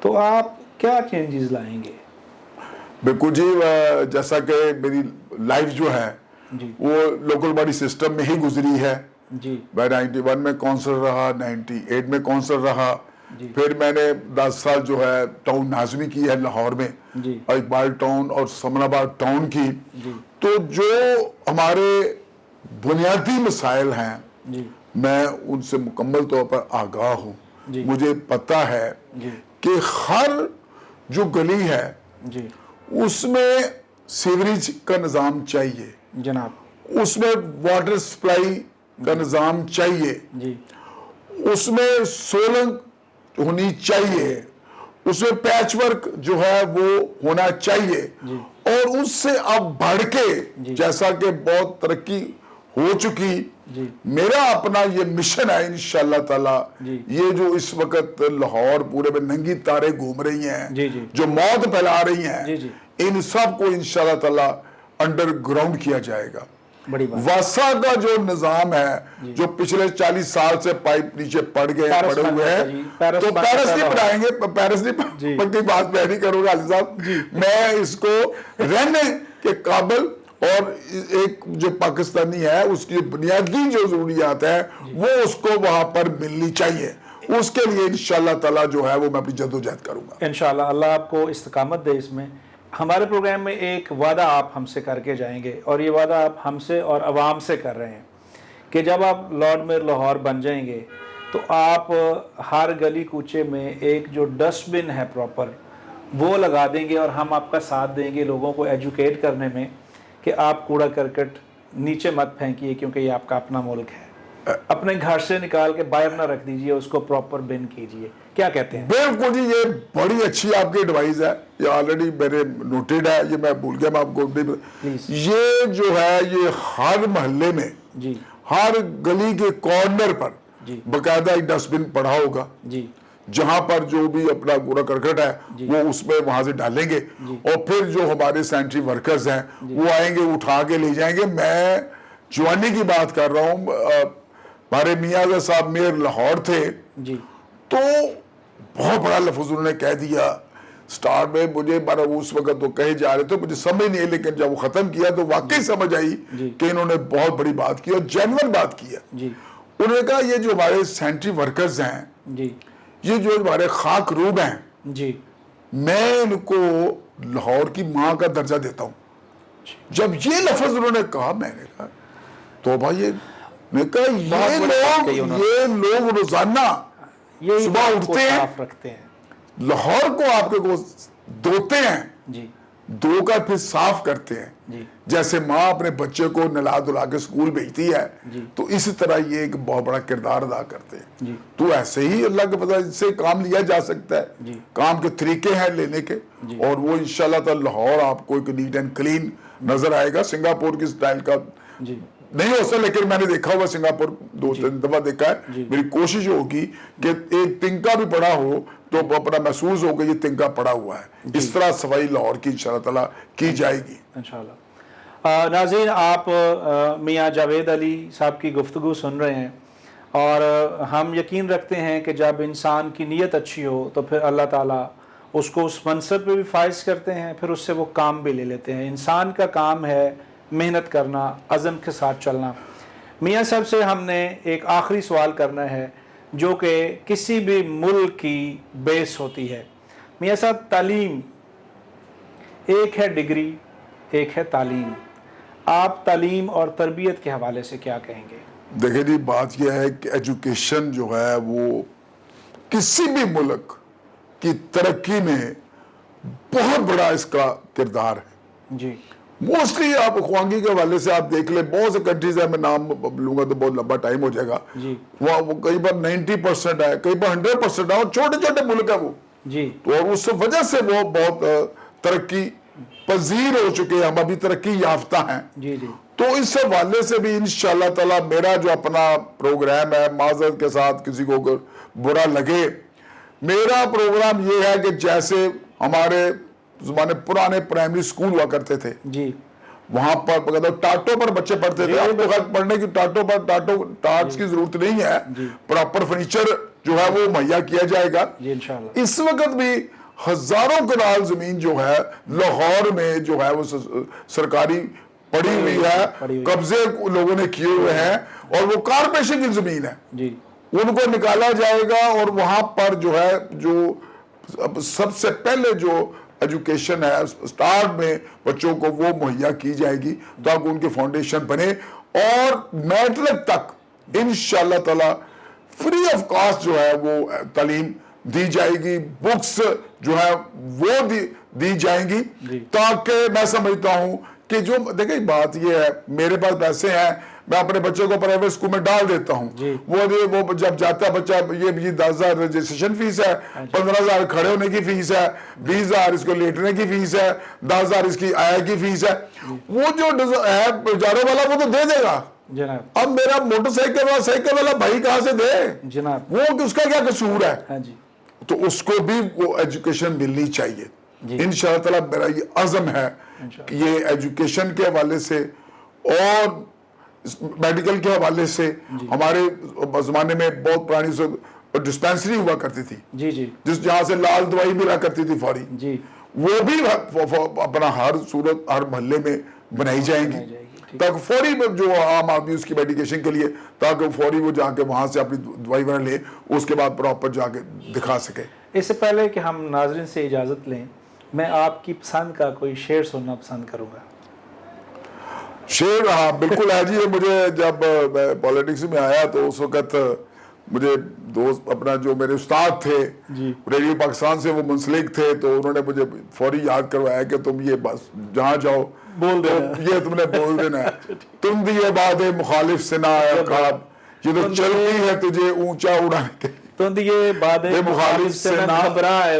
تو آپ کیا چینجز لائیں گے؟ بالکل جی، جیسا کہ میری لائف جو ہے جی وہ لوکل باڈی سسٹم میں ہی گزری ہے. جی میں 91 میں کونسل رہا، 98 میں کونسل رہا، جی پھر میں نے 10 سال جو ہے ٹاؤن ناظمی کی ہے لاہور میں، جی اور اقبال ٹاؤن اور سمن آباد ٹاؤن کی. جی تو جو ہمارے بنیادی مسائل ہیں جی میں ان سے مکمل طور پر آگاہ ہوں. جی مجھے پتا ہے جی کہ ہر جو گلی ہے جی اس میں سیوریج کا نظام چاہیے، جناب. اس میں واٹر سپلائی کا نظام چاہیے، جی اس میں سولنگ ہونی چاہیے، اس میں پیچ ورک جو ہے وہ ہونا چاہیے. جی اور اس سے اب بڑھ کے جی جیسا کہ بہت ترقی ہو چکی، جی میرا اپنا یہ مشن ہے انشاءاللہ تعالی. جی یہ جو اس وقت لاہور پورے میں ننگی تارے گھوم رہی ہیں، جی جی جو موت پھیلا رہی ہیں، جی جی ان سب کو انشاءاللہ تعالی انڈر گراؤنڈ کیا جائے گا. بڑی بات. واسا کا جو نظام ہے جو پچھلے 40 سال سے پائپ نیچے پڑے ہوئے ہیں، تو پیرس نہیں بنائیں گے، پیرس نہیں پکی بات میں نہیں کروں گا علی صاحب. میں اس کو رہنے کے قابل اور ایک جو پاکستانی ہے اس کی بنیادی جو ضروریات ہیں وہ اس کو وہاں پر ملنی چاہیے. اس کے لیے انشاءاللہ تعالی جو ہے وہ میں اپنی جدوجہد کروں گا انشاءاللہ. اللہ آپ کو استقامت دے. اس میں ہمارے پروگرام میں ایک وعدہ آپ ہم سے کر کے جائیں گے، اور یہ وعدہ آپ ہم سے اور عوام سے کر رہے ہیں کہ جب آپ لارڈ میر لاہور بن جائیں گے تو آپ ہر گلی کوچے میں ایک جو ڈسٹ بن ہے پراپر وہ لگا دیں گے، اور ہم آپ کا ساتھ دیں گے لوگوں کو ایجوکیٹ کرنے میں کہ آپ کوڑا کرکٹ نیچے مت پھینکیے، کیونکہ یہ آپ کا اپنا ملک ہے. اپنے گھر سے نکال کے باہر نہ رکھ دیجئے، اس کو پراپر بن کیجئے. کیا کہتے ہیں؟ بالکل جی، یہ بڑی اچھی آپ کی ایڈوائز ہے، یہ آلریڈی میرے نوٹڈ ہے، یہ میں بھول گیا، میں آپ کو یہ جو ہے یہ ہر محلے میں جی ہر گلی کے کارنر پر جی باقاعدہ ایک ڈسٹ بن پڑا ہوگا، جی جہاں پر جو بھی اپنا کوڑا کرکٹ ہے وہ اس میں وہاں سے ڈالیں گے، اور پھر جو ہمارے سینٹری ورکرز ہیں وہ آئیں گے اٹھا کے لے جائیں گے. میں جوانی کی بات کر رہا ہوں، ہمارے میاں صاحب میئر لاہور تھے، جی تو بہت بڑا لفظ انہوں نے کہہ دیا سٹارٹ میں. مجھے اس وقت تو کہے جا رہے تھے مجھے سمجھ نہیں، لیکن جب وہ ختم کیا تو واقعی سمجھ آئی کہ انہوں نے بہت بڑی بات کی اور جینوئن بات کی ہے. انہوں نے کہا یہ جو ہمارے سینٹری ورکرز ہیں، یہ جو ہمارے خاک روب ہیں، میں ان کو لاہور کی ماں کا درجہ دیتا ہوں. جب یہ لفظ انہوں نے کہا میں نے کہا تو بھائی میں کہا یہ لوگ روزانہ صبح اٹھتے ہیں، لاہور کو آپ کے دھوتے ہیں، دھو کر پھر صاف کرتے ہیں. جیسے ماں اپنے بچے کو نلا دھلا کے اسکول بھیجتی ہے تو اسی طرح یہ ایک بہت بڑا کردار ادا کرتے ہیں. تو ایسے ہی اللہ کے فضل سے کام لیا جا سکتا ہے، کام کے طریقے ہیں لینے کے، اور وہ انشاءاللہ تعالی لاہور آپ کو ایک نیٹ اینڈ کلین نظر آئے گا. سنگاپور کی سٹائل کا نہیں ہو سکتا، لیکن میں نے دیکھا ہوا سنگاپور 2-3 دفعہ دیکھا ہے. میری کوشش ہوگی کہ ایک تنکا بھی پڑا ہو تو اپنا محسوس ہوگا یہ تنکا پڑا ہوا ہے. اس طرح صفائی لاہور کی انشاءاللہ تعالی کی جائے گی انشاءاللہ. ناظرین، آپ میاں جاوید علی صاحب کی گفتگو سن رہے ہیں، اور ہم یقین رکھتے ہیں کہ جب انسان کی نیت اچھی ہو تو پھر اللہ تعالیٰ اس کو اس منصب پہ بھی فائز کرتے ہیں، پھر اس سے وہ کام بھی لے لیتے ہیں. انسان کا کام ہے محنت کرنا، عزم کے ساتھ چلنا. میاں صاحب سے ہم نے ایک آخری سوال کرنا ہے جو کہ کسی بھی ملک کی بیس ہوتی ہے. میاں صاحب، تعلیم ایک ہے ڈگری، ایک ہے تعلیم. آپ تعلیم اور تربیت کے حوالے سے کیا کہیں گے؟ دیکھیں جی، بات یہ ہے کہ ایجوکیشن جو ہے وہ کسی بھی ملک کی ترقی میں بہت بڑا اس کا کردار ہے. موسٹلی آپ خواندگی کے حوالے سے آپ دیکھ لیں، بہت سے کنٹریز ہیں، میں نام لوں گا تو بہت لمبا ٹائم ہو جائے گا، وہ کئی بار 90% ہے، کئی بار 100% ہے، اور چھوٹے چھوٹے ملک ہیں وہ، تو اور اس وجہ سے وہ بہت ترقی پذیر ہو چکے ہیں. ہم ابھی ترقی یافتہ ہیں. تو اس حوالے سے بھی انشاءاللہ تعالی میرا جو اپنا پروگرام ہے، معذرت کے ساتھ کسی کو برا لگے، میرا پروگرام یہ ہے کہ جیسے ہمارے زمانے پرانے پرائمری سکول ہوا کرتے تھے، وہاں پر ٹاٹوں پر بچے پڑھتے تھے. اب تو پڑھنے کی ٹاٹوں پر ٹاٹس کی ضرورت نہیں ہے، پراپر فرنیچر جو ہے وہ مہیا کیا جائے گا. جی انشاءاللہ. اس وقت بھی ہزاروں کنال زمین جو ہے لاہور میں جو ہے وہ سرکاری پڑی ہوئی ہے, قبضے لوگوں نے کیے ہوئے ہیں, اور وہ کارپوریشن کی زمین ہے. جی ان کو نکالا جائے گا, اور وہاں پر جو ہے جو سب سے پہلے جو ایجوکیشن ہے اسٹارٹ میں بچوں کو وہ مہیا کی جائے گی تاکہ ان کے فاؤنڈیشن بنے, اور میٹرک تک انشاءاللہ تعالی فری آف کاسٹ جو ہے وہ تعلیم دی جائے گی, بکس جو ہے وہ دی جائیں گی, تاکہ میں سمجھتا ہوں کہ جو دیکھیں بات یہ ہے, میرے پاس پیسے ہیں, میں اپنے بچوں کو پرائیویٹ اسکول میں ڈال دیتا ہوں, وہ جب جاتا ہے بچہ, یہ 10,000 رجسٹریشن فیس ہے, 15,000 کھڑے ہونے کی فیس ہے, 20,000 اس کو لیٹنے کی فیس ہے, 10,000 اس کی آیا کی فیس ہے, وہ جو ہے جانے والا وہ تو دے دے گا جناب. اب میرا موٹر سائیکل والا بھائی کہاں سے دے جناب, وہ اس کا کیا قصور ہے؟ ہاں جی. تو اس کو بھی وہ ایجوکیشن ملنی چاہیے. انشاءاللہ تعالی میرا یہ عزم ہے کہ یہ ایجوکیشن کے حوالے سے اور میڈیکل کے حوالے سے, ہمارے زمانے میں بہت پرانی ڈسپینسری ہوا کرتی تھی, جی جی, جس جہاں سے لال دوائی ملا کرتی تھی فوری, جی وہ بھی اپنا ہر صورت ہر محلے میں بنائی جائیں گی, تاکہ فوری جو عام آدمی اس کی میڈیکیشن کے لیے, تاکہ فوری وہ جا کے وہاں سے اپنی دوائی وغیرہ لے, اس کے بعد پراپر جا کے دکھا سکے. اس سے پہلے کہ ہم ناظرین سے اجازت لیں, میں آپ کی پسند کا کوئی شعر سننا پسند کروں گا. شعر؟ ہاں بالکل ہے جی. مجھے جب میں پالیٹکس میں آیا تو اس وقت مجھے دوست اپنا جو میرے استاد تھے ریڈیو پاکستان سے, وہ منسلک تھے, تو انہوں نے مجھے فوری یاد کروایا کہ تم یہ بس جہاں جاؤ بول دینا, یہ تم نے بول دینا ہے, تم بھی یہ بات ہے مخالف سے نہ ہے خواب, یہ تو چلتی ہے تجھے اونچا اڑانے کے, تو یہ بات ہے مخالف سے نہ اے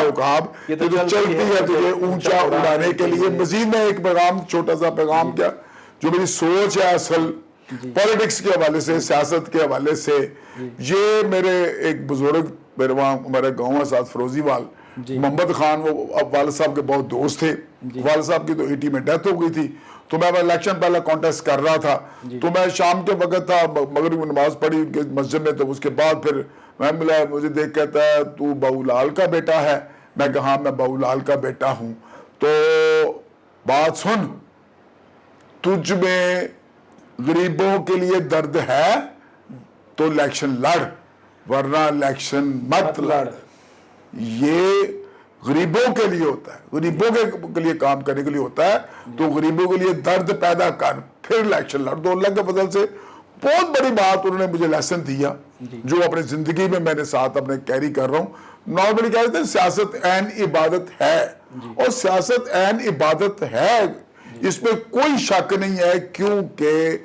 عقاب, یہ تو چلتی ہے تجھے اونچا اڑانے کے لیے. مزید میں ایک پیغام, چھوٹا سا پیغام کیا, جو میری سوچ ہے اصل پالیٹکس کے حوالے سے, سیاست کے حوالے سے, یہ میرے ایک بزرگ میرے وہاں ہمارے گاؤں ہے ساتھ فروزی وال, محمد خان, وہ والد صاحب کے بہت دوست تھے. والد صاحب کی تو 80 میں ڈیتھ ہو گئی تھی, تو میں الیکشن پہلے کانٹیسٹ کر رہا تھا, تو میں شام کے وقت تھا, مغرب میں نماز پڑھی ان کے مسجد میں, تو اس کے بعد پھر میں ملا, مجھے دیکھ کہتا ہے تو بہو لال کا بیٹا ہے؟ میں کہا ہاں میں بہو لال کا بیٹا ہوں. تو بات سن, تجھ میں غریبوں کے لیے درد ہے تو الیکشن لڑ, ورنہ الیکشن مت لڑ. یہ غریبوں کے لیے ہوتا ہے, غریبوں کے لیے کام کرنے کے لیے ہوتا ہے, تو غریبوں کے لیے درد پیدا کر پھر الیکشن لڑ. تو اللہ کے فضل سے بہت بڑی بات انہوں نے مجھے لیسن دیا, جو اپنی زندگی میں میں نے ساتھ اپنے کیری کر رہا ہوں. نارملی کہتے ہیں سیاست عین عبادت ہے, اور سیاست عین عبادت ہے, اس میں کوئی شک نہیں ہے, کیونکہ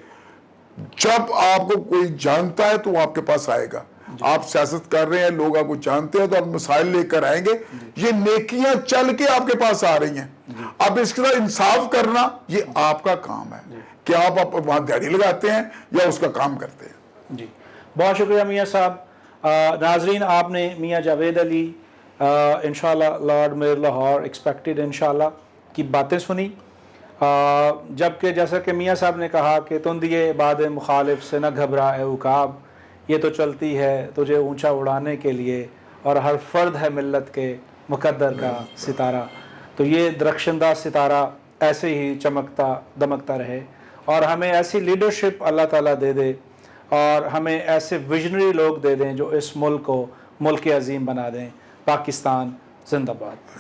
جب آپ کو کوئی جانتا ہے تو وہ آپ کے پاس آئے گا. آپ سیاست کر رہے ہیں, لوگ آپ کو جانتے ہیں, تو آپ مسائل لے کر آئیں گے. یہ نیکیاں چل کے آپ کے پاس آ رہی ہیں. اب اس کے ساتھ انصاف کرنا یہ آپ کا کام ہے, کہ آپ وہاں دیہڑی لگاتے ہیں یا اس کا کام کرتے ہیں. جی بہت شکریہ میاں صاحب. ناظرین, آپ نے میاں جاوید علی انشاءاللہ لارڈ میئر لاہور ایکسپیکٹڈ انشاءاللہ کی باتیں سنی, جبکہ جیسا کہ میاں صاحب نے کہا کہ تندیے باد مخالف سے نہ گھبرا اے عقاب, یہ تو چلتی ہے تجھے اونچا اڑانے کے لیے, اور ہر فرد ہے ملت کے مقدر کا ستارہ. تو یہ درخشندہ ستارہ ایسے ہی چمکتا دمکتا رہے, اور ہمیں ایسی لیڈرشپ اللہ تعالیٰ دے دے, اور ہمیں ایسے ویژنری لوگ دے دیں جو اس ملک کو ملک عظیم بنا دیں. پاکستان زندہ باد.